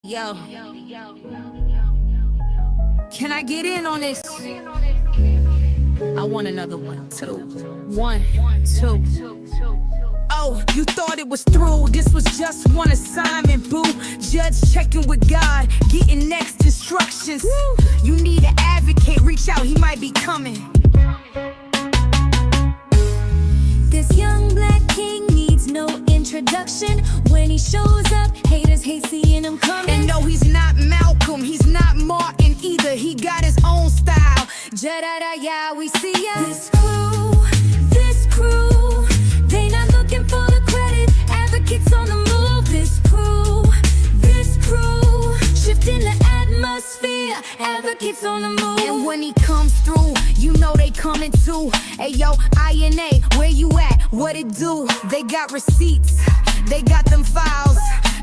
Yo, can I get in on this? I want another one, two. One, two. Oh, you thought it was through. This was just one assignment, boo. Judge checking with God, getting next instructions. You need an advocate, reach out, he might be coming. This young black king needs no introduction. When he shows up, haters hate seeing him coming. And no, he's not Malcolm, he's not Martin either. He got his own style. Ja-da-da, yeah, we see ya. This crew, they not looking for the credit. Advocates on the move. This crew, shifting the atmosphere. Advocates on the move. And when he comes through, you know they coming too. Hey yo, INA, where you at? What it do? They got receipts, they got them files.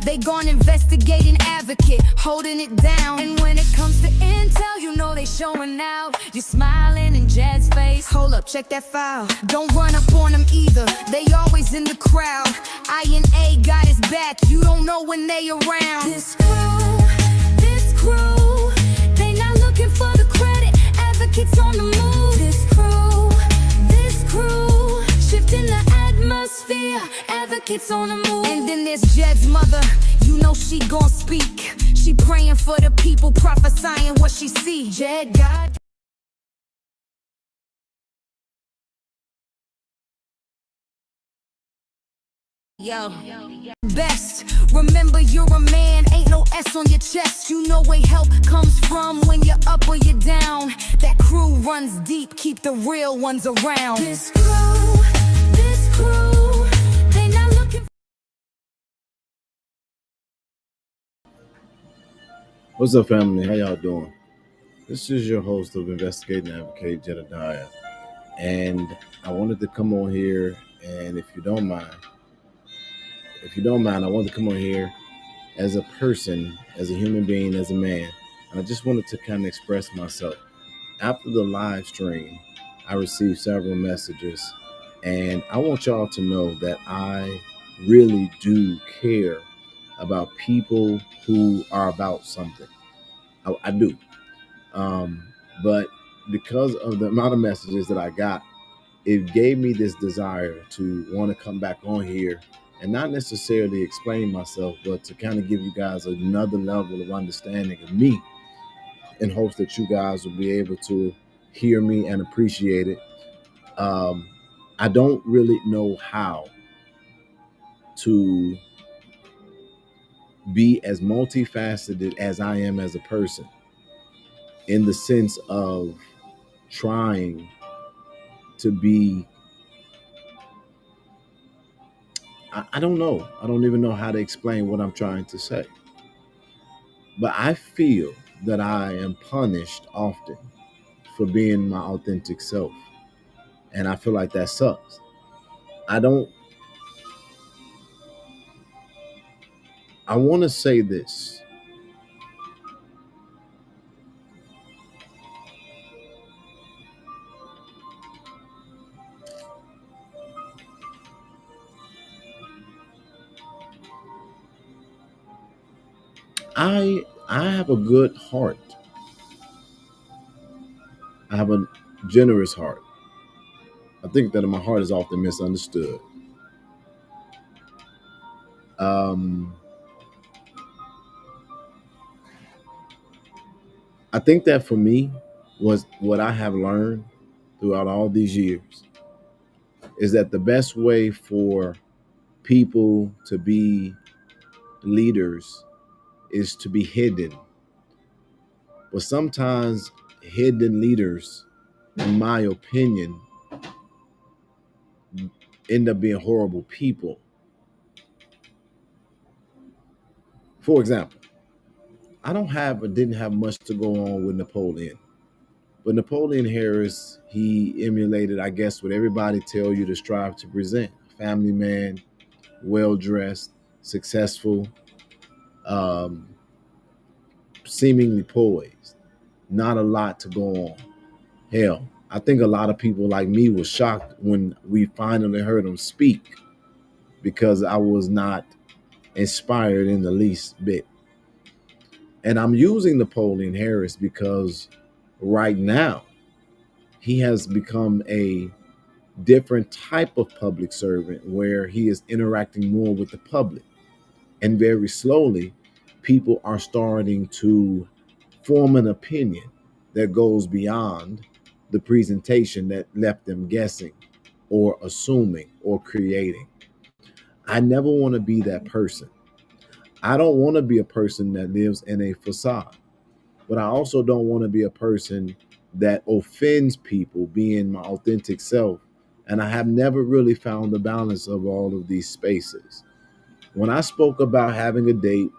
They gon' investigate an advocate, holding it down. And when it comes to intel, you know they showing out. You smiling in Jed's face. Hold up, check that file. Don't run up on them either, they always in the crowd. INA got his back, you don't know when they around. This crew, they not looking for the credit. Advocates on the move. This crew, shifting the atmosphere. Advocates on the move. And then there's Jed's mother, you know she gon' speak. She praying for the people, prophesying what she see. Jed got Yo, best, remember you're a man, ain't no S on your chest. You know where help comes from when you're up or you're down. That crew runs deep, keep the real ones around. this crew, they not looking. What's up, family? How y'all doing? This is your host of Investigating Advocate, Jedediah. And I wanted to come on here, and if you don't mind, I wanted to come on here as a person, as a human being, as a man. And I just wanted to kind of express myself. After the live stream, I received several messages, and I want y'all to know that I really do care about people who are about something. I do. But because of the amount of messages that I got, it gave me this desire to want to come back on here and not necessarily explain myself, but to kind of give you guys another level of understanding of me, in hopes that you guys will be able to hear me and appreciate it. I don't really know how to be as multifaceted as I am as a person, in the sense of trying to be, I don't know. I don't even know how to explain what I'm trying to say. But I feel that I am punished often for being my authentic self. And I feel like that sucks. I want to say this. I have a good heart. I have a generous heart. I think that my heart is often misunderstood. I think that for me, was what I have learned throughout all these years, is that the best way for people to be leaders is to be hidden. But sometimes hidden leaders, in my opinion, end up being horrible people. For example, I didn't have much to go on with Napoleon. But Napoleon Harris, he emulated, I guess, what everybody tell you to strive to present. Family man, well-dressed, successful, um, seemingly poised. Not a lot to go on. Hell, I think a lot of people like me was shocked when we finally heard him speak, because I was not inspired in the least bit. And I'm using Napoleon Harris because right now he has become a different type of public servant where he is interacting more with the public. And very slowly, people are starting to form an opinion that goes beyond the presentation that left them guessing or assuming or creating. I never want to be that person. I don't want to be a person that lives in a facade, but I also don't want to be a person that offends people being my authentic self. And I have never really found the balance of all of these spaces. When I spoke about having a date,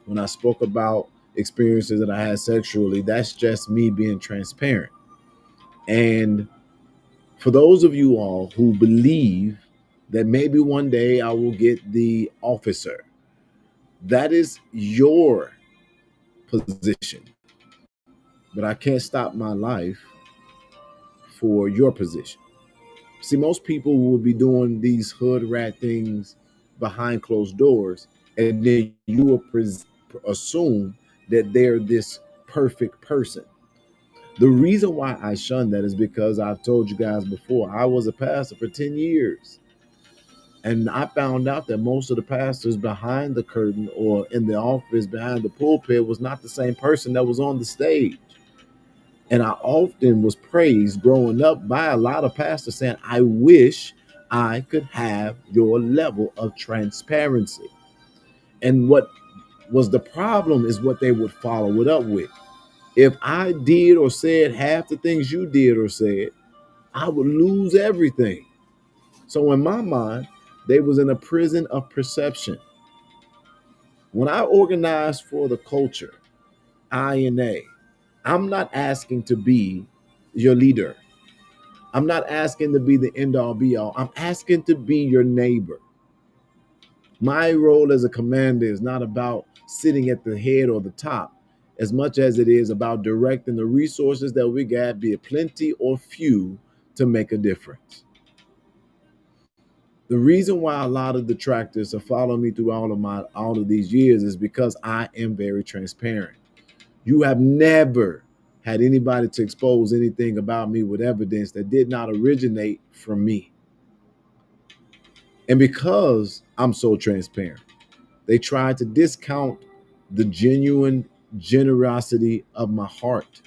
when I spoke about experiences that I had sexually, that's just me being transparent. And for those of you all who believe that maybe one day I will get the officer, that is your position. But I can't stop my life for your position. See, most people will be doing these hood rat things behind closed doors, and then you will assume that they're this perfect person. The reason why I shun that is because I've told you guys before, I was a pastor for 10 years. And I found out that most of the pastors behind the curtain or in the office behind the pulpit was not the same person that was on the stage. And I often was praised growing up by a lot of pastors saying, I wish I could have your level of transparency. And what was the problem is what they would follow it up with. If I did or said half the things you did or said, I would lose everything. So in my mind, they was in a prison of perception. When I organized for the culture, INA, I'm not asking to be your leader. I'm not asking to be the end all be all. I'm asking to be your neighbor. My role as a commander is not about sitting at the head or the top as much as it is about directing the resources that we got, be it plenty or few, to make a difference. The reason why a lot of detractors have followed me through all of these years is because I am very transparent. You have never had anybody to expose anything about me with evidence that did not originate from me. And because I'm so transparent, they try to discount the genuine generosity of my heart,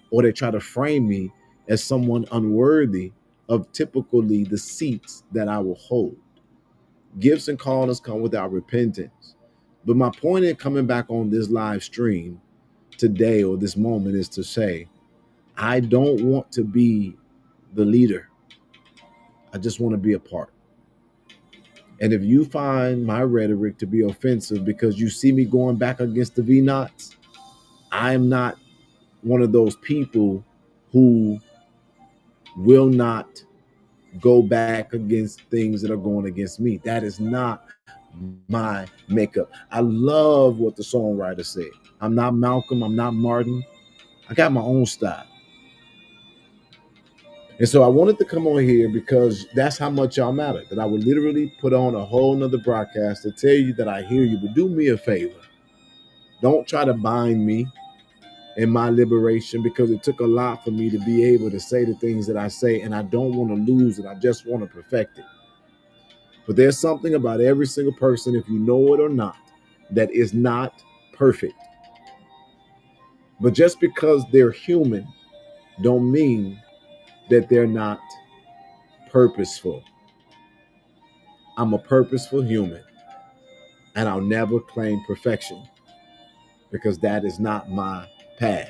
or they try to frame me as someone unworthy of typically the seats that I will hold. Gifts and callings come without repentance. But my point in coming back on this live stream today or this moment is to say, I don't want to be the leader. I just want to be a part. And if you find my rhetoric to be offensive because you see me going back against the V Nots, I'm not one of those people who will not go back against things that are going against me. That is not my makeup. I love what the songwriter said. I'm not Malcolm, I'm not Martin. I got my own style. And so I wanted to come on here because that's how much y'all matter. That I would literally put on a whole nother broadcast to tell you that I hear you, but do me a favor. Don't try to bind me in my liberation because it took a lot for me to be able to say the things that I say, and I don't want to lose it. I just want to perfect it. But there's something about every single person, if you know it or not, that is not perfect. But just because they're human don't mean that they're not purposeful. I'm a purposeful human, and I'll never claim perfection because that is not my path.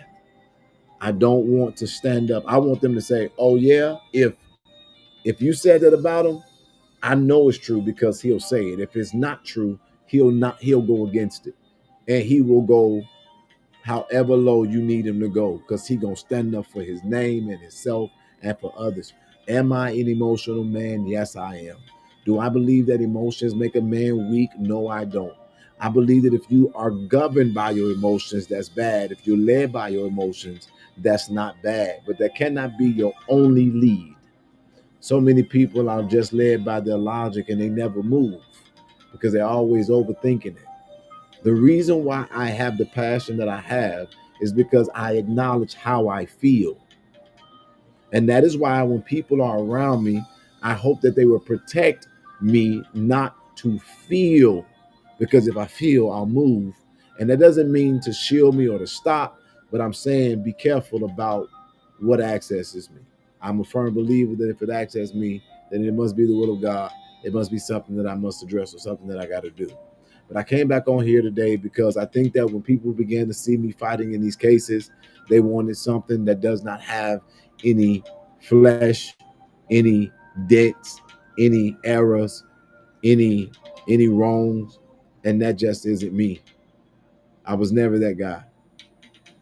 I don't want to stand up. I want them to say, "Oh yeah, if you said that about him, I know it's true because he'll say it. If it's not true, he'll go against it. And he will go however low you need him to go because he gonna stand up for his name and himself and for others." Am I an emotional man? Yes, I am. Do I believe that emotions make a man weak? No, I don't. I believe that if you are governed by your emotions, that's bad. If you're led by your emotions, that's not bad. But that cannot be your only lead. So many people are just led by their logic and they never move because they're always overthinking it. The reason why I have the passion that I have is because I acknowledge how I feel. And that is why when people are around me, I hope that they will protect me not to feel. Because if I feel, I'll move. And that doesn't mean to shield me or to stop, but I'm saying be careful about what accesses me. I'm a firm believer that if it accesses me, then it must be the will of God. It must be something that I must address or something that I got to do. But I came back on here today because I think that when people began to see me fighting in these cases, they wanted something that does not have any flesh, any debts, any errors, any any wrongs, and that just isn't me. I was never that guy.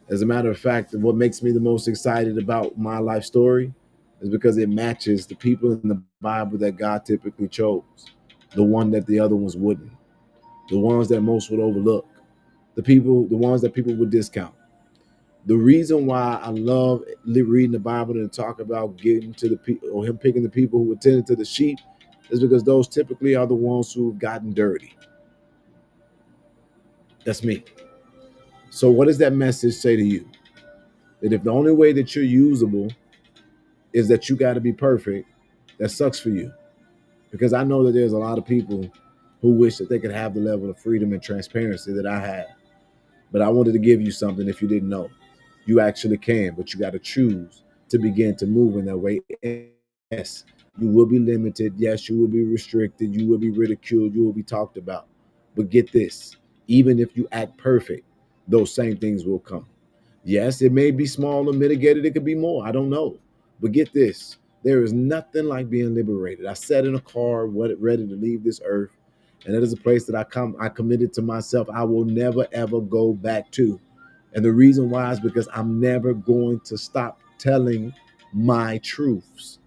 As a matter of fact, what makes me the most excited about my life story is because it matches the people in the Bible that God typically chose, the one that the other ones wouldn't, the ones that most would overlook, the ones that people would discount. The reason why I love reading the Bible and talk about getting to the people or him picking the people who attended to the sheep is because those typically are the ones who've gotten dirty. That's me. So what does that message say to you? That if the only way that you're usable is that you got to be perfect, that sucks for you. Because I know that there's a lot of people who wish that they could have the level of freedom and transparency that I have. But I wanted to give you something if you didn't know. You actually can, but you got to choose to begin to move in that way. Yes, you will be limited. Yes, you will be restricted. You will be ridiculed. You will be talked about. But get this, even if you act perfect, those same things will come. Yes, it may be small or mitigated. It could be more. I don't know. But get this, there is nothing like being liberated. I sat in a car ready to leave this earth. And that is a place that I committed to myself I will never ever go back to. And the reason why is because I'm never going to stop telling my truths.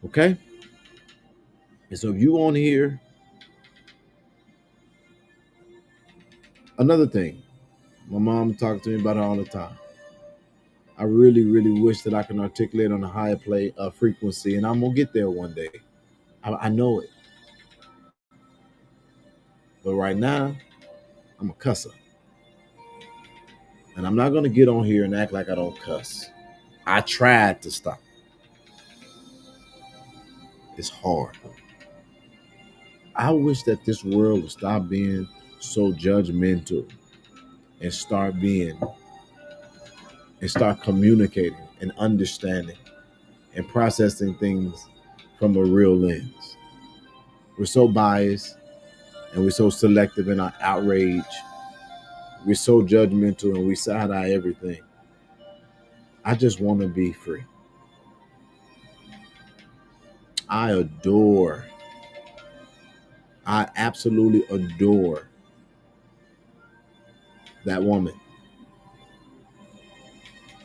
Okay? And so if you on here, another thing, my mom talked to me about it all the time. I really, really wish that I can articulate on a higher frequency, and I'm gonna get there one day. I know it. But right now, I'm a cusser. And I'm not gonna get on here and act like I don't cuss. I tried to stop. It's hard. I wish that this world would stop being so judgmental and start communicating and understanding and processing things from a real lens. We're so biased and we're so selective in our outrage. We're so judgmental and we side eye everything. I just want to be free. I adore, I absolutely adore that woman.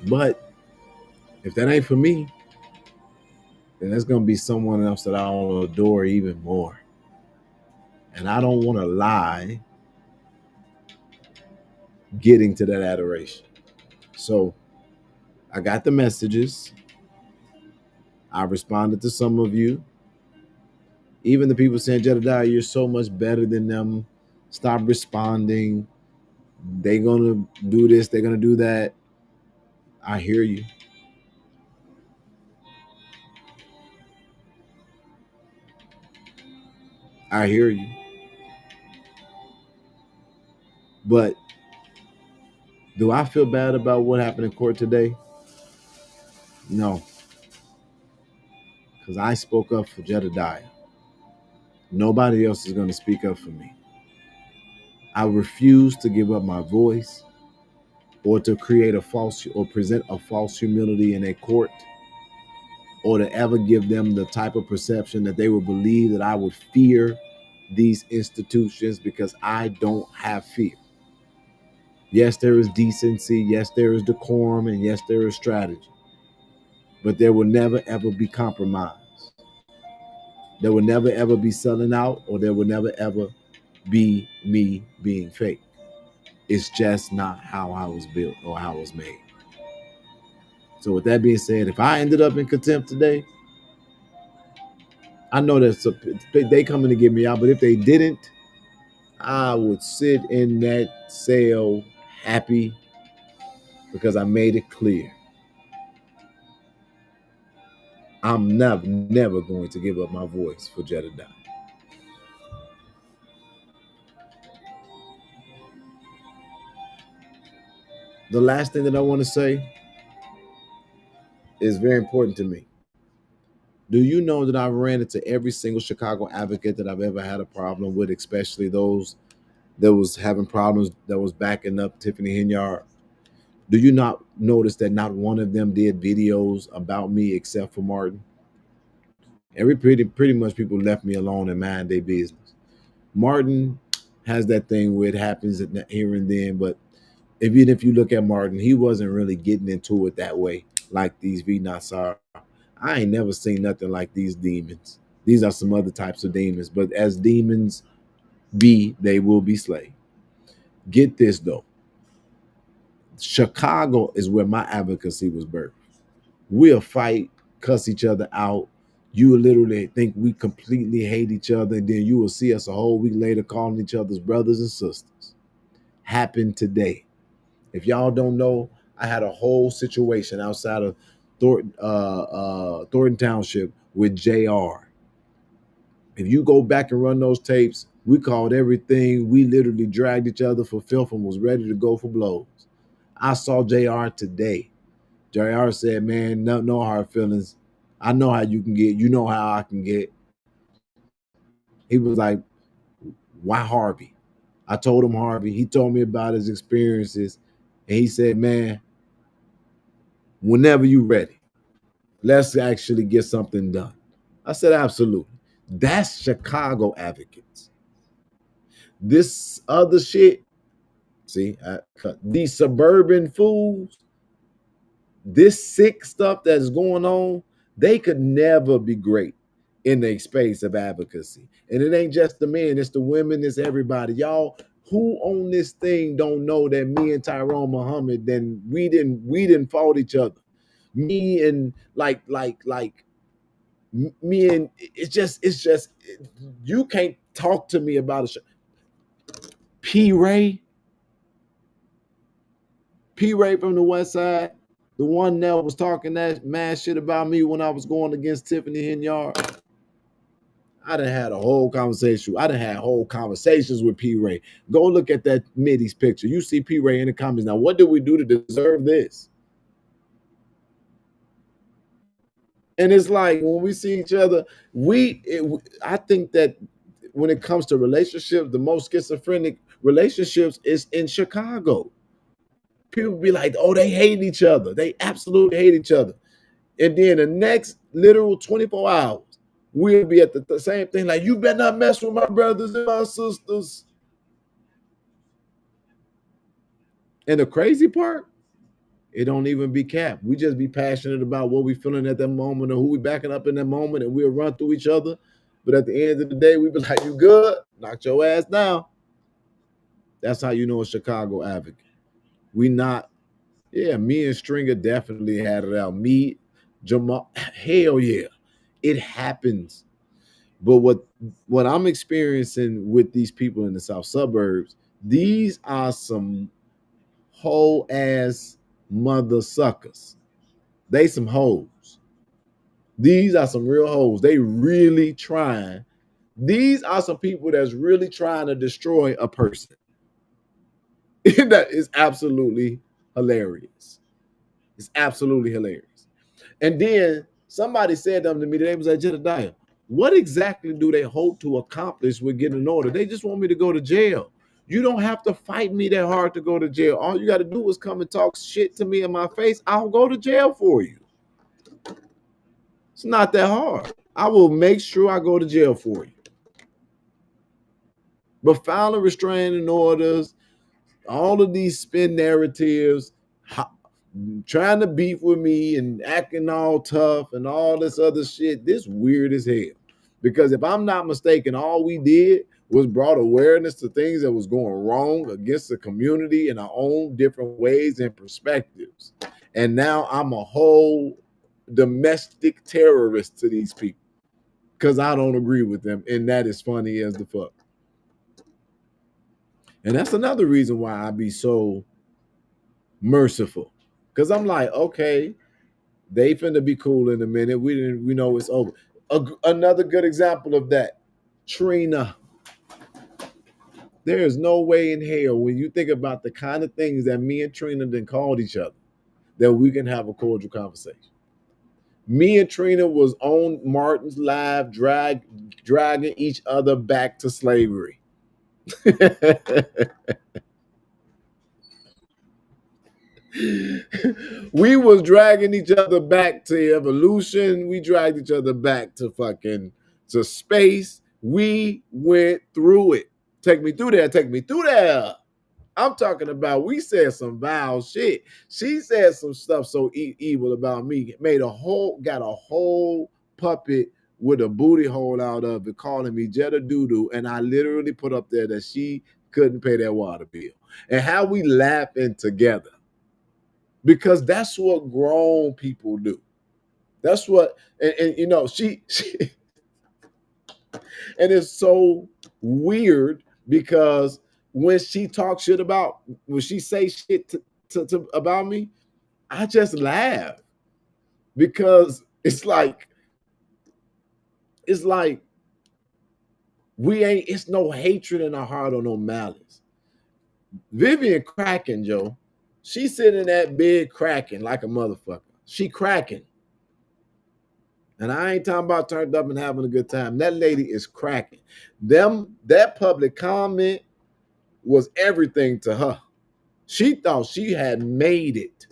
But if that ain't for me, then there's going to be someone else that I'll adore even more. And I don't want to lie getting to that adoration. So I got the messages. I responded to some of you. Even the people saying, Jedediah, you're so much better than them. Stop responding. They're going to do this. They're going to do that. I hear you. I hear you. But do I feel bad about what happened in court today? No. Because I spoke up for Jedediah. Nobody else is going to speak up for me. I refuse to give up my voice or to create a false or present a false humility in a court or to ever give them the type of perception that they would believe that I would fear these institutions because I don't have fear. Yes, there is decency. Yes, there is decorum. And yes, there is strategy. But there will never, ever be compromise. There will never, ever be selling out, or there will never, ever be me being fake. It's just not how I was built or how I was made. So with that being said, if I ended up in contempt today, I know they coming to get me out. But if they didn't, I would sit in that cell happy because I made it clear I'm never going to give up my voice for Jedediah. The last thing that I want to say is very important to me. Do you know that I've ran into every single Chicago advocate that I've ever had a problem with, especially those that was having problems that was backing up Tiffany Henyard? Do you not notice that not one of them did videos about me except for Martin? Every pretty much people left me alone and mind their business. Martin has that thing where it happens here and then, but even if you look at Martin, he wasn't really getting into it that way like these V Nassar. I ain't never seen nothing like these demons. These are some other types of demons, but as demons be, they will be slain. Get this though. Chicago is where my advocacy was birthed. We'll fight, cuss each other out. You will literally think we completely hate each other, and then you will see us a whole week later calling each other's brothers and sisters. Happened today. If y'all don't know, I had a whole situation outside of Thornton Township with JR. If you go back and run those tapes, we called everything. We literally dragged each other for filth and was ready to go for blows. I saw JR today. JR said, man, no hard feelings. I know how you can get. You know how I can get. He was like, why Harvey? I told him Harvey. He told me about his experiences. And he said, man, whenever you ready, let's actually get something done. I said, absolutely. That's Chicago advocates. This other shit, see, these suburban fools, this sick stuff that's going on, they could never be great in the space of advocacy. And it ain't just the men, it's the women, it's everybody. Y'all who on this thing don't know that me and Tyrone Muhammad, then we didn't fought each other. Me and me and it's just you can't talk to me about a P Ray from the West Side, the one that was talking that mad shit about me when I was going against Tiffany Henyard. I done had a whole conversation. I done had whole conversations with P Ray. Go look at that Middy's picture. You see P Ray in the comments. Now, what did we do to deserve this? And it's like when we see each other, I think that when it comes to relationships, the most schizophrenic relationships is in Chicago. People be like, oh, they hate each other. They absolutely hate each other. And then the next literal 24 hours, we'll be at the same thing. Like, you better not mess with my brothers and my sisters. And the crazy part, it don't even be capped. We just be passionate about what we feeling at that moment or who we backing up in that moment, and we'll run through each other. But at the end of the day, we be like, you good? Knock your ass down. That's how you know a Chicago advocate. We not, yeah, me and Stringer definitely had it out. Me, Jamal, hell yeah. It happens. But what I'm experiencing with these people in the South suburbs, these are some whole ass mother suckers. They some hoes. These are some real hoes. They really trying. These are some people that's really trying to destroy a person. That is absolutely hilarious. It's absolutely hilarious. And then somebody said something to me. They was like, Jedediah, what exactly do they hope to accomplish with getting an order? They just want me to go to jail. You don't have to fight me that hard to go to jail. All you got to do is come and talk shit to me in my face. I'll go to jail for you. It's not that hard. I will make sure I go to jail for you. But filing restraining orders, all of these spin narratives, trying to beef with me and acting all tough and all this other shit, this weird as hell. Because if I'm not mistaken, all we did was brought awareness to things that was going wrong against the community in our own different ways and perspectives. And now I'm a whole domestic terrorist to these people because I don't agree with them. And that is funny as the fuck. And that's another reason why I be so merciful. Because I'm like, okay, they finna be cool in a minute. We know it's over. Another good example of that, Trina. There is no way in hell when you think about the kind of things that me and Trina then called each other that we can have a cordial conversation. Me and Trina was on Martin's Live dragging each other back to slavery. We was dragging each other back to evolution. We dragged each other back to space. We went through it. Take me through there. Take me through there. I'm talking about we said some vile shit. She said some stuff so evil about me. Got a whole puppet with a booty hole out of it, calling me Jetta Doodoo, and I literally put up there that she couldn't pay that water bill. And how we laughing together. Because that's what grown people do. That's what, and you know, she and it's so weird because when she talks shit when she say shit about me, I just laugh because it's like it's no hatred in our heart or no malice. Vivian cracking, Joe. She sitting in that bed cracking like a motherfucker. She cracking. And I ain't talking about turned up and having a good time. That lady is cracking. That public comment was everything to her. She thought she had made it.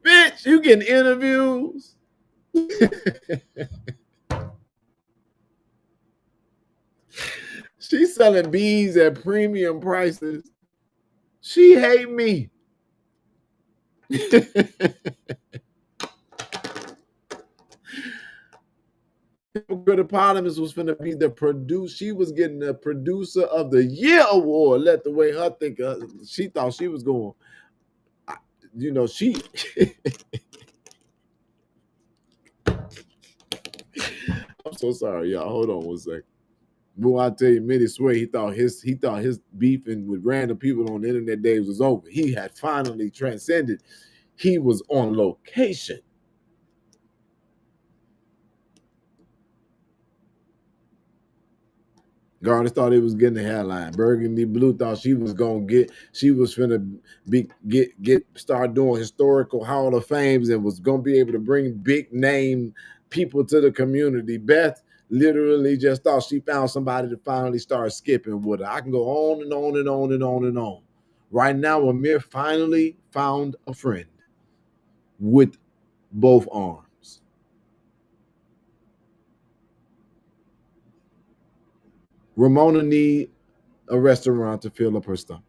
Bitch, you getting interviews? She's selling bees at premium prices. She hate me. Hippopotamus was finna be the producer. She was getting the producer of the year award. Let the way her think. She thought she was going. You know, she. I'm so sorry, y'all. Hold on one second. Boy, I tell you, Mitty swear he thought his beefing with random people on the internet days was over. He had finally transcended. He was on location. Garner thought he was getting the headline. Burgundy Blue thought she was finna start doing historical Hall of Fames and was gonna be able to bring big name people to the community. Beth literally just thought she found somebody to finally start skipping with her. I can go on and on and on and on and on. Right now, Amir finally found a friend with both arms. Ramona need a restaurant to fill up her stomach.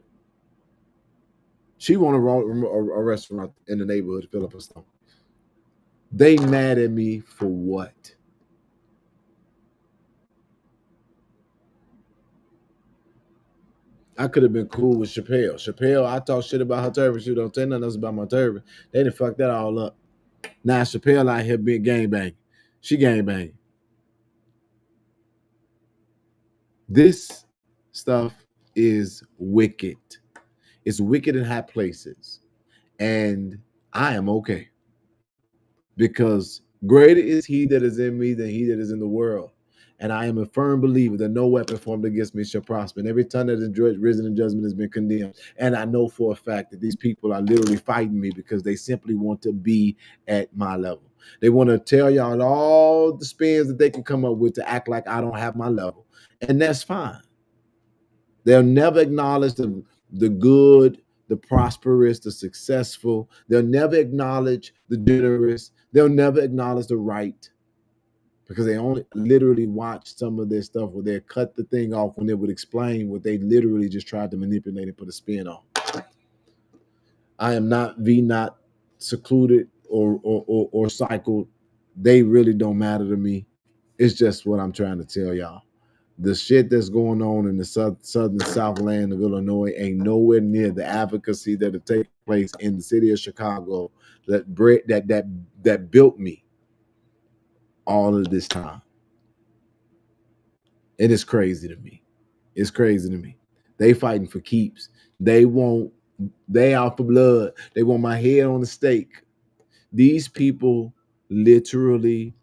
She want a restaurant in the neighborhood to fill up her stomach. They mad at me for what? I could have been cool with Chappelle. Chappelle, I talk shit about her turban. She don't say nothing else about my turban. They done fucked that all up. Now Chappelle out here being gangbang. She gangbang. This stuff is wicked. It's wicked in high places. And I am okay. Because greater is he that is in me than he that is in the world. And I am a firm believer that no weapon formed against me shall prosper. And every tongue that is risen in judgment has been condemned. And I know for a fact that these people are literally fighting me because they simply want to be at my level. They want to tell y'all all the spins that they can come up with to act like I don't have my level. And that's fine. They'll never acknowledge the good, the prosperous, the successful. They'll never acknowledge the generous. They'll never acknowledge the right. Because they only literally watch some of their stuff where they cut the thing off when they would explain what they literally just tried to manipulate and put a spin on. I am not secluded or cycled, they really don't matter to me. It's just what I'm trying to tell y'all. The shit that's going on in the southern Southland of Illinois ain't nowhere near the advocacy that'll take place in the city of Chicago that built me all of this time. It is crazy to me. It's crazy to me. They fighting for keeps. They want they out for blood. They want my head on the stake. These people literally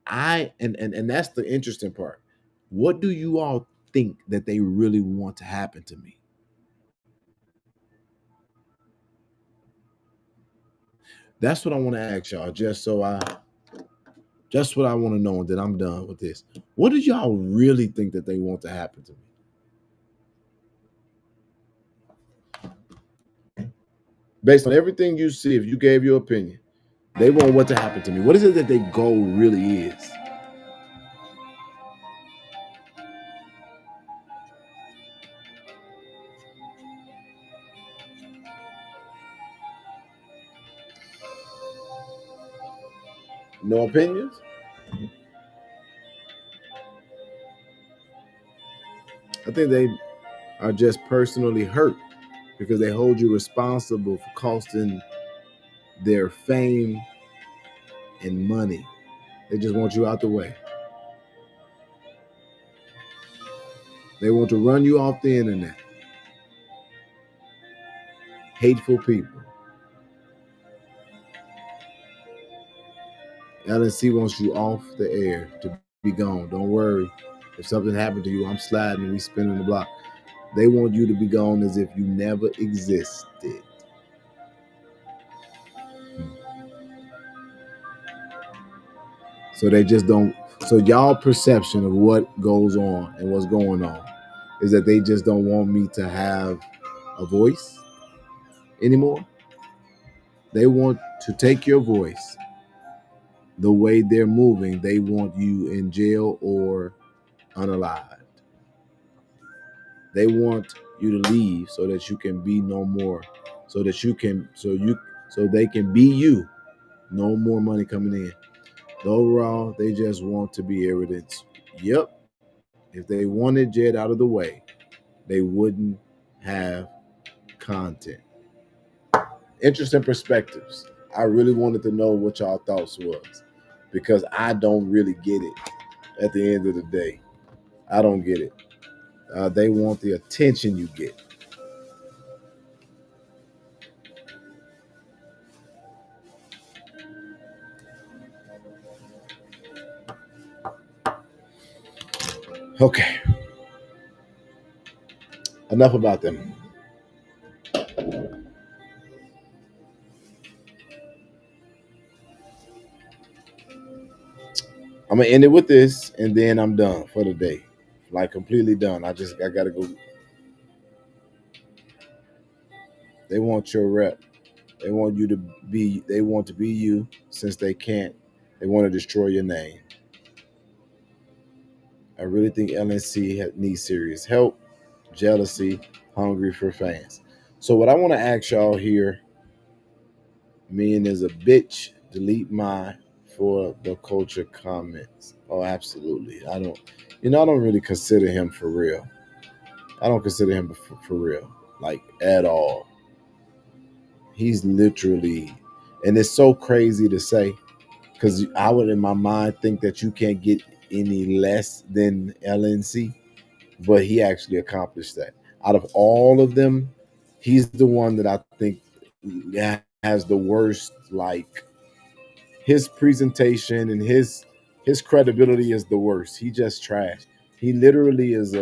I, and that's the interesting part. What do you all think that they really want to happen to me? That's what I want to ask y'all, just what I want to know, and then I'm done with this. What did y'all really think that they want to happen to me? Based on everything you see, if you gave your opinion, they want what to happen to me. What is it that their goal really is? No opinions? I think they are just personally hurt because they hold you responsible for costing their fame and money. They just want you out the way. They want to run you off the internet. Hateful people. LNC wants you off the air to be gone. Don't worry. If something happened to you, I'm sliding and we spinning the block. They want you to be gone as if you never existed. So they just don't. So y'all perception of what goes on and what's going on is that they just don't want me to have a voice anymore. They want to take your voice. The way they're moving, they want you in jail or unalived. They want you to leave so that you can be no more, so they can be you. No more money coming in. Overall, they just want to be evidence. Yep. If they wanted Jed out of the way, they wouldn't have content. Interesting perspectives. I really wanted to know what y'all thoughts was because I don't really get it at the end of the day. I don't get it. They want the attention you get. Okay, enough about them. I'm gonna end it with this, and then I'm done for the day, like completely done. I gotta go. They want your rep. They want you to be. They want to be you. Since they can't, they want to destroy your name. I really think LNC needs serious help. Jealousy, hungry for fans. So what I want to ask y'all here, mean is a bitch. Delete my for the culture comments. Oh, absolutely. I don't really consider him for real. I don't consider him for real, like at all. He's literally, and it's so crazy to say because I would in my mind think that you can't get any less than LNC, but he actually accomplished that. Out of all of them, he's the one that I think has the worst, like his presentation and his credibility is the worst. He just trash. He literally is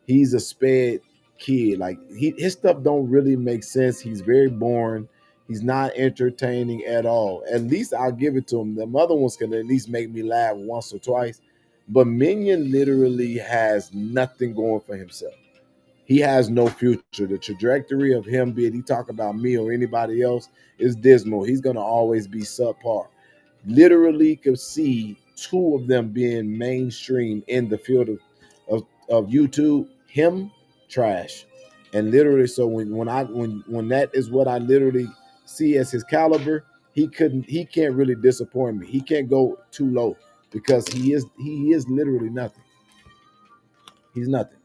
he's a sped kid. Like his stuff don't really make sense. He's very boring. He's not entertaining at all. At least I'll give it to him. The other ones can at least make me laugh once or twice. But Minion literally has nothing going for himself. He has no future. The trajectory of him, be it he talk about me or anybody else, is dismal. He's gonna always be subpar. Literally could see two of them being mainstream in the field of YouTube. Him, trash. And literally, so when that is what I literally see as his caliber, he can't really disappoint me. He can't go too low because he is literally nothing. He's nothing.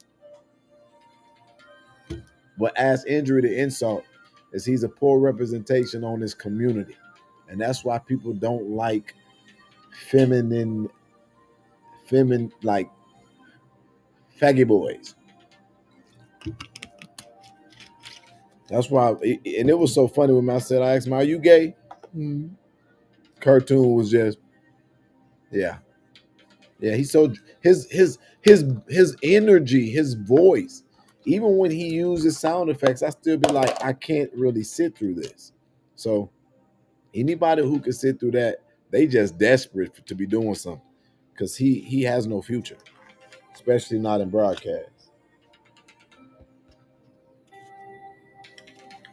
But as injury to insult, is he's a poor representation on his community. And that's why people don't like feminine, like faggy boys. That's why, and it was so funny when I said, I asked him, "Are you gay?" Cartoon was just, yeah, yeah. He's so his energy, his voice. Even when he uses sound effects, I still be like, I can't really sit through this. So anybody who can sit through that, they just desperate to be doing something because he has no future, especially not in broadcast.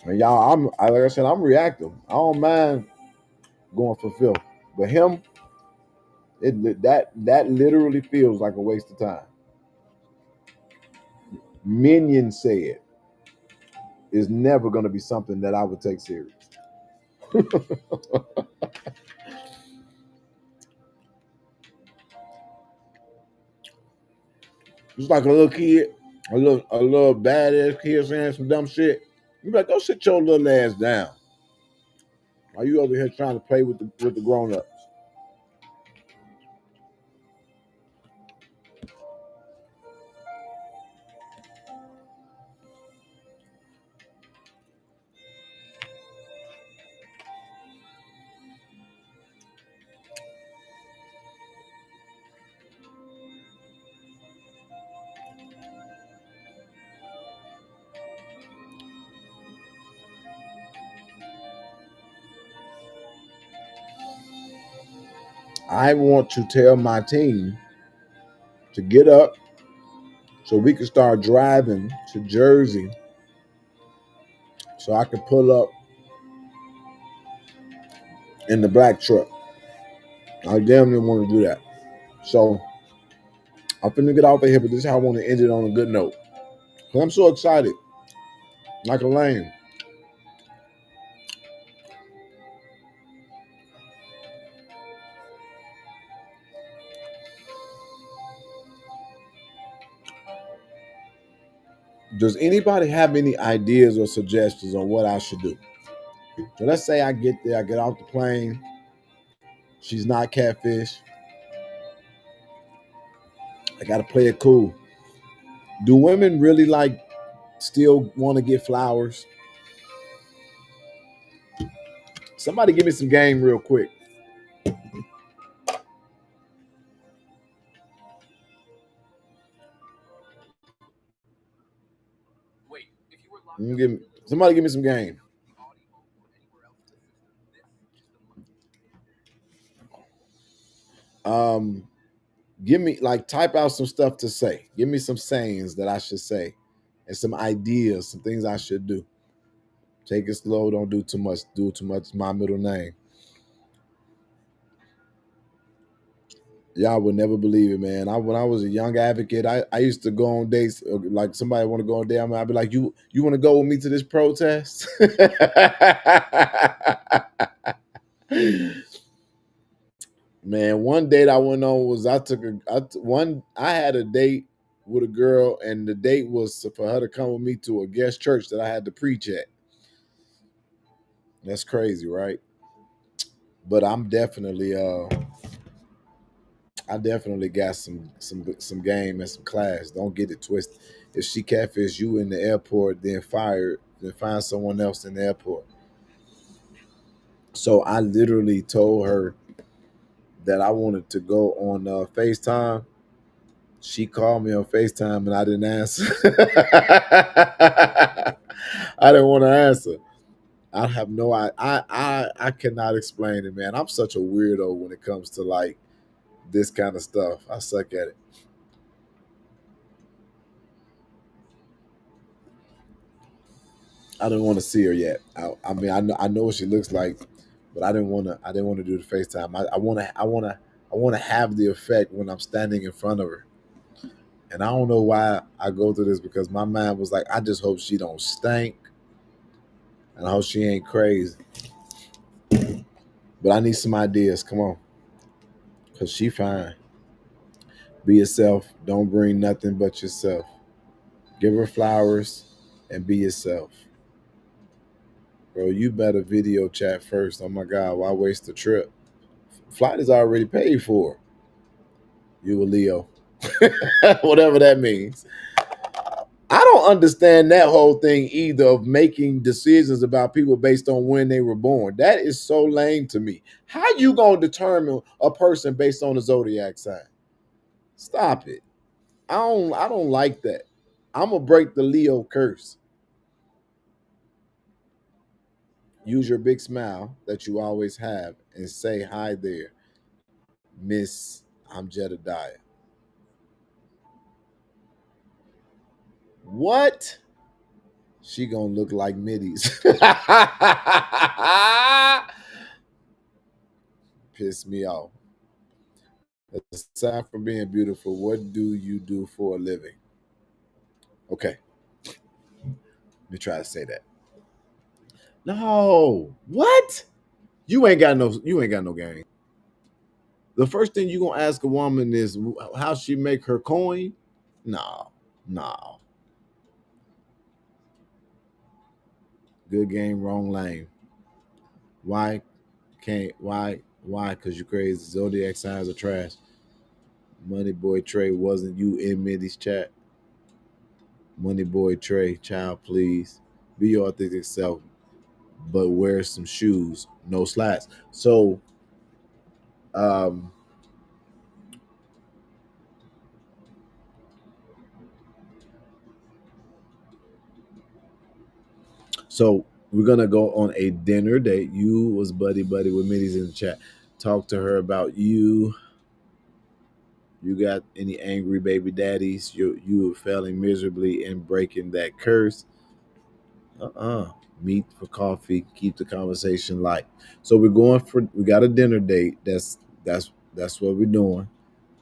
And y'all, like I said, I'm reactive. I don't mind going for Phil, but him, that literally feels like a waste of time. Minion said is never going to be something that I would take serious. Just like a little kid, a little badass kid saying some dumb shit. You be like, go sit your little ass down. Are you over here trying to play with the grown ups? I want to tell my team to get up so we can start driving to Jersey so I can pull up in the black truck. I damn near want to do that. So I'm finna get off of here, but this is how I want to end it on a good note. I'm so excited, like a lame. Does anybody have any ideas or suggestions on what I should do? So let's say I get there, I get off the plane. She's not catfish. I gotta play it cool. Do women really like still want to get flowers? Somebody give me some game real quick. Somebody give me some game. Um, give me like type out some stuff to say. Give me some sayings that I should say, and some ideas, some things I should do. Take it slow. Don't do too much. Do too much. My middle name. Y'all would never believe it, man. When I was a young advocate, I used to go on dates. Like somebody want to go on a date, I'd be like, you want to go with me to this protest? Man, one date I went on was I had a date with a girl, and the date was for her to come with me to a guest church that I had to preach at. That's crazy, right? But I definitely got some game and some class. Don't get it twisted. If she catfish you in the airport, then find someone else in the airport. So I literally told her that I wanted to go on FaceTime. She called me on FaceTime and I didn't answer. I didn't want to answer. I have no I cannot explain it, man. I'm such a weirdo when it comes to like this kind of stuff. I suck at it. I didn't want to see her yet. I mean, I know what she looks like, but I didn't want to. I didn't want to do the FaceTime. I want to have the effect when I'm standing in front of her. And I don't know why I go through this because my mind was like, I just hope she don't stink. And I hope she ain't crazy. But I need some ideas. Come on. Cause she fine. Be yourself. Don't bring nothing but yourself. Give her flowers and be yourself. Bro, you better video chat first. Oh my God, why waste the trip? Flight is already paid for. You a Leo. Whatever that means. I don't understand that whole thing either of making decisions about people based on when they were born. That is so lame to me. How you gonna determine a person based on a zodiac sign? Stop it. I don't like that. I'm gonna break the Leo curse. Use your big smile that you always have and say hi there, Miss. I'm Jedediah. What? She gonna look like middies. Piss me off. Aside from being beautiful, what do you do for a living? Okay, let me try to say that. No, what? You ain't got no game. The first thing you gonna ask a woman is how she make her coin. No, no. Good game, wrong lane. Why can't why? Because you crazy. Zodiac signs are trash. Money boy Trey, wasn't you in Mindy's chat? Money boy Trey, child, please be your authentic self, but wear some shoes, no slats. Um, so we're gonna go on a dinner date. You was buddy buddy with Mindy's in the chat. Talk to her about you. You got any angry baby daddies? You are failing miserably and breaking that curse. Meet for coffee. Keep the conversation light. So we got a dinner date. That's what we're doing.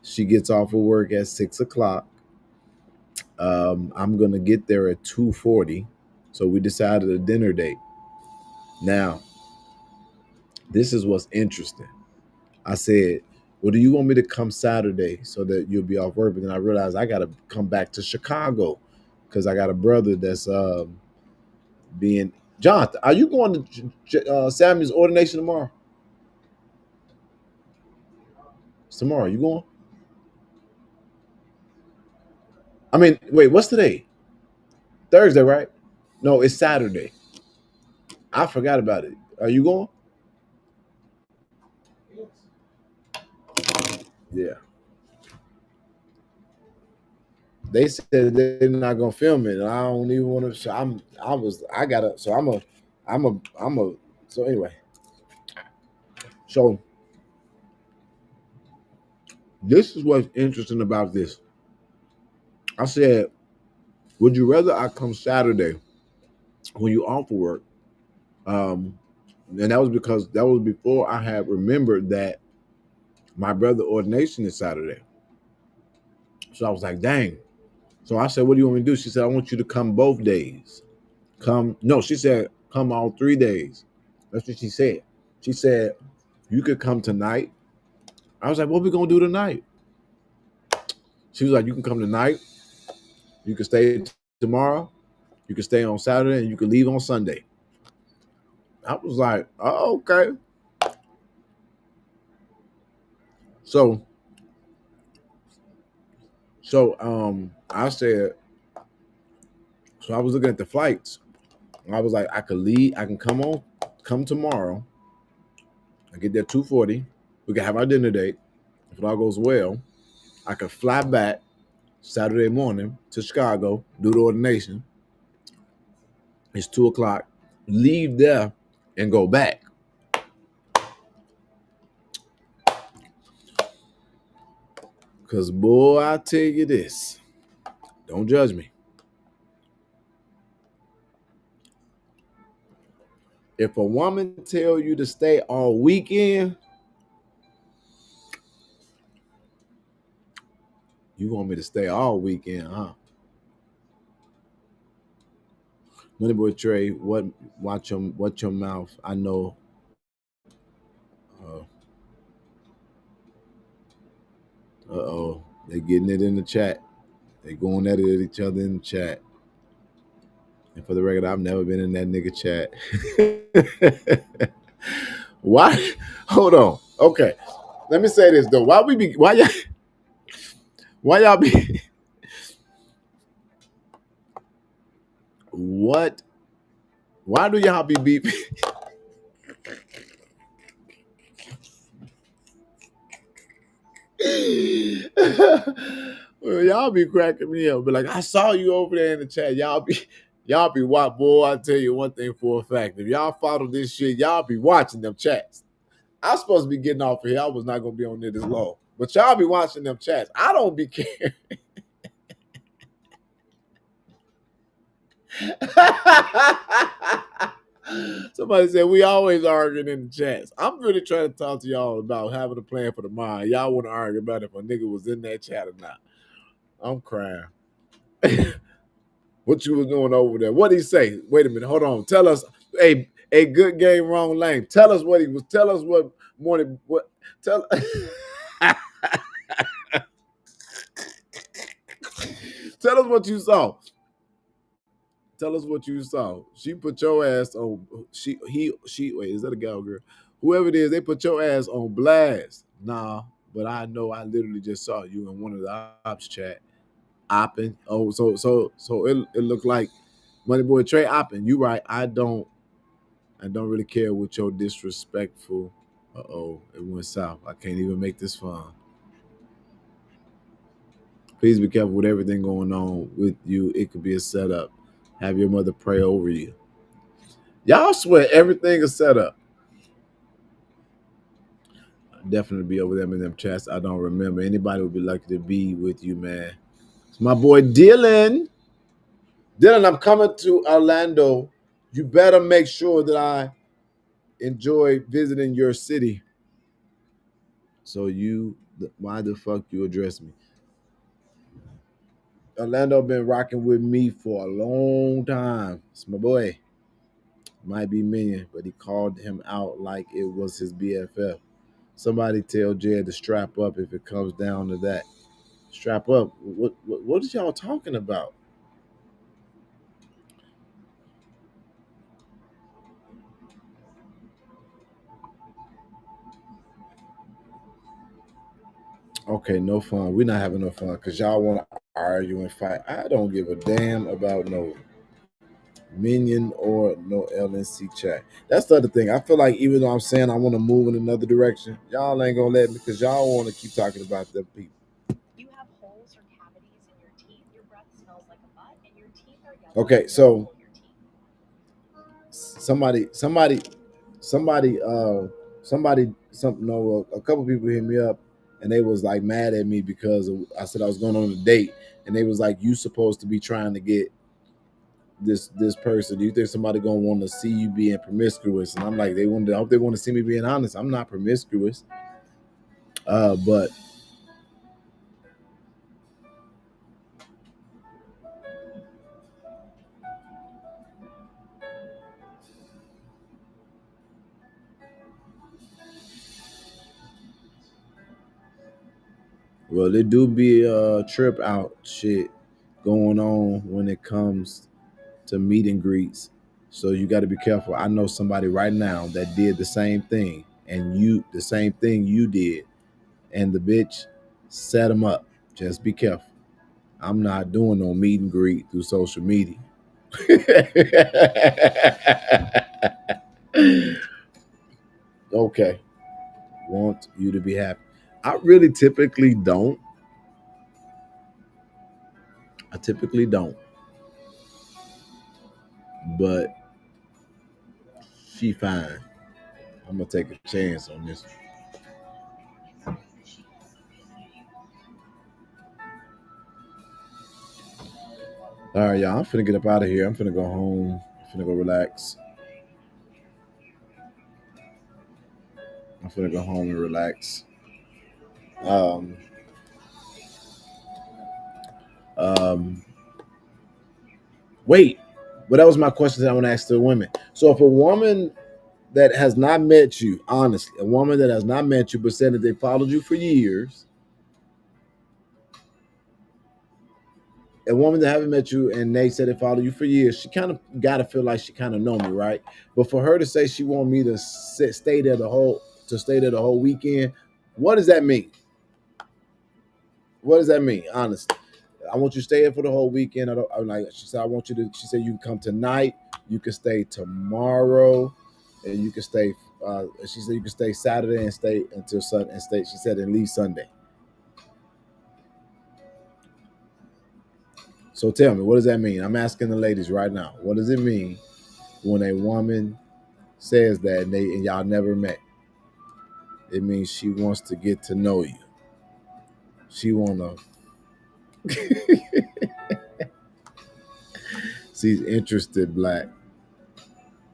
She gets off of work at 6 o'clock. I'm gonna get there at 2:40. So we decided a dinner date. Now, this is what's interesting. I said, well, do you want me to come Saturday so that you'll be off work? But then I realized I gotta come back to Chicago because I got a brother that's being Jonathan. Are you going to Samuel's ordination tomorrow? It's tomorrow. You going? I mean, wait, what's today? Thursday, right? No, it's Saturday. I forgot about it. Are you going? Yeah. They said they're not gonna film it, and I don't even want to. So I gotta. So I'm a. So anyway, so this is what's interesting about this. I said, would you rather I come Saturday when you off of work? Um, and that was because that was before I had remembered that my brother ordination is Saturday. So I was like, dang. So I said, what do you want me to do? She said, I want you to come both days. Come, no, she said, come all 3 days. That's what she said. She said, you could come tonight. I was like, what we gonna do tonight? She was like, you can come tonight. You can stay tomorrow. You can stay on Saturday, and you can leave on Sunday. I was like, oh, okay. So, I said, so I was looking at the flights. I was like, I could leave. I can come tomorrow. I get there 2:40. We can have our dinner date. If it all goes well, I could fly back Saturday morning to Chicago, do the ordination. It's 2 o'clock. Leave there and go back. Cause boy, I tell you this. Don't judge me. If a woman tell you to stay all weekend, you want me to stay all weekend, huh? Money boy Trey, watch your mouth. I know. Uh oh, they getting it in the chat. They going at it at each other in the chat. And for the record, I've never been in that nigga chat. Why? Hold on. Okay, let me say this though. Why y'all be what? Why do y'all be beefing? Well, y'all be cracking me up. But like, I saw you over there in the chat. Y'all be what, boy? I tell you one thing for a fact. If y'all follow this shit, y'all be watching them chats. I was supposed to be getting off of here. I was not gonna be on there this long. But y'all be watching them chats. I don't be caring. Somebody said we always arguing in the chats. I'm really trying to talk to y'all about having a plan for tomorrow. Y'all want to argue about if a nigga was in that chat or not. I'm crying. What you was doing over there? What did he say? Wait a minute. Hold on. Tell us. A good game, wrong lane. Tell us what he was. Tell us what morning. What? Tell. Tell us what you saw. Tell us what you saw. She put your ass on. She. Wait, is that a gal or girl? Whoever it is, they put your ass on blast. Nah, but I know I literally just saw you in one of the ops chat opping. Oh, so it looked like Money Boy Trey opping. You right. I don't really care what your disrespectful. It went south. I can't even make this fun. Please be careful with everything going on with you. It could be a setup. Have your mother pray over you. Y'all swear everything is set up. Definitely be over them in them chats. I don't remember. Anybody would be lucky to be with you, man. It's my boy Dylan. Dylan, I'm coming to Orlando. You better make sure that I enjoy visiting your city. So why the fuck you address me? Orlando been rocking with me for a long time. It's my boy. Might be Minion, but he called him out like it was his BFF. Somebody tell Jed to strap up if it comes down to that. Strap up. What is y'all talking about? Okay, no fun. We're not having no fun because y'all want to argue and fight. I don't give a damn about no Minion or no LNC chat. That's the other thing. I feel like even though I'm saying I want to move in another direction, y'all ain't gonna let me because y'all want to keep talking about them people. Okay, so somebody, somebody, somebody, something. No, a couple people hit me up, and they was like mad at me because I said I was going on a date, and they was like, "You supposed to be trying to get this person. Do you think somebody gonna want to see you being promiscuous?" And I'm like, I hope they want to see me being honest. I'm not promiscuous, but well, there do be a trip out shit going on when it comes to meet and greets. So you got to be careful. I know somebody right now that did the same thing, and the same thing you did, and the bitch set him up. Just be careful. I'm not doing no meet and greet through social media. Okay, want you to be happy. I really typically don't. I typically don't, but she fine. I'm gonna take a chance on this. All right, y'all. I'm finna get up out of here. I'm finna go home. I'm finna go relax. I'm finna go home and relax. Um, um, wait. But that was my question that I want to ask to the women. So if a woman that has not met you, honestly, a woman that has not met you but said that they followed you for years, a woman that haven't met you and they said they followed you for years, she kind of got to feel like she kind of know me, right? But for her to say she want me to stay there the whole weekend, what does that mean? What does that mean, honestly? I want you to stay here for the whole weekend. I'm like, she said, I want you to. She said you can come tonight. You can stay tomorrow, and you can stay. She said you can stay Saturday and stay until Sunday. And stay. She said and leave Sunday. So tell me, what does that mean? I'm asking the ladies right now. What does it mean when a woman says that and y'all never met? It means she wants to get to know you. She wanna. She's interested, Black.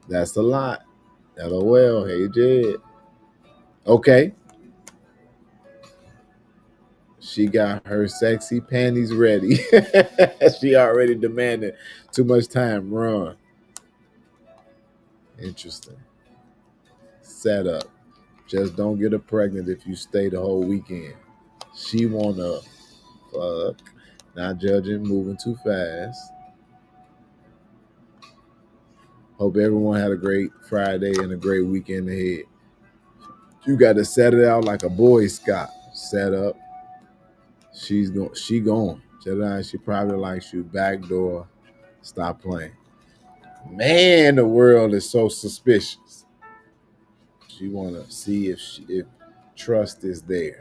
That's a lot. LOL. Hey, Jed. Okay. She got her sexy panties ready. She already demanded too much time. Run. Interesting. Set up. Just don't get her pregnant if you stay the whole weekend. She wanna fuck. Not judging, moving too fast. Hope everyone had a great Friday and a great weekend ahead. You got to set it out like a Boy Scout. Set up. She going. She probably likes you. Backdoor. Stop playing. Man, the world is so suspicious. She want to see if trust is there.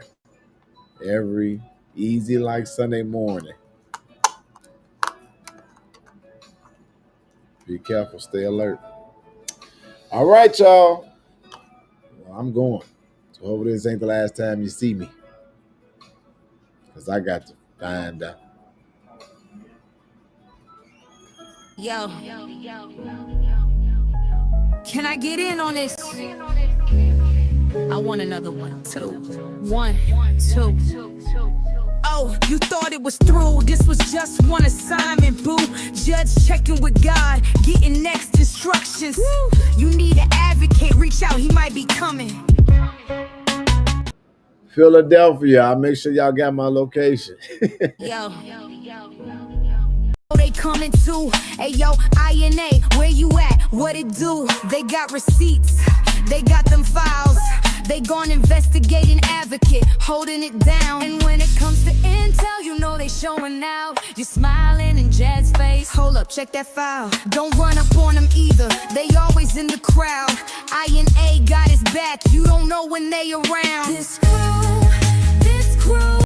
Every easy like Sunday morning. Be careful. Stay alert. All right, y'all. Well, I'm going. So hopefully this ain't the last time you see me. Because I got to find out. Yo. Can I get in on this? I want another one, two. 1, 2. Oh, you thought it was through. This was just one assignment, boo. Judge checking with God, getting next instructions. You need an advocate, reach out, he might be coming. Philadelphia, I'll make sure y'all got my location. Yo. They coming too. Hey yo, INA, where you at? What it do? They got receipts, they got them files. They gon' investigate an advocate, holding it down. And when it comes to intel, you know they showing out. You're smiling in Jed's face. Hold up, check that file. Don't run up on them either, they always in the crowd. INA got his back, you don't know when they around. This crowd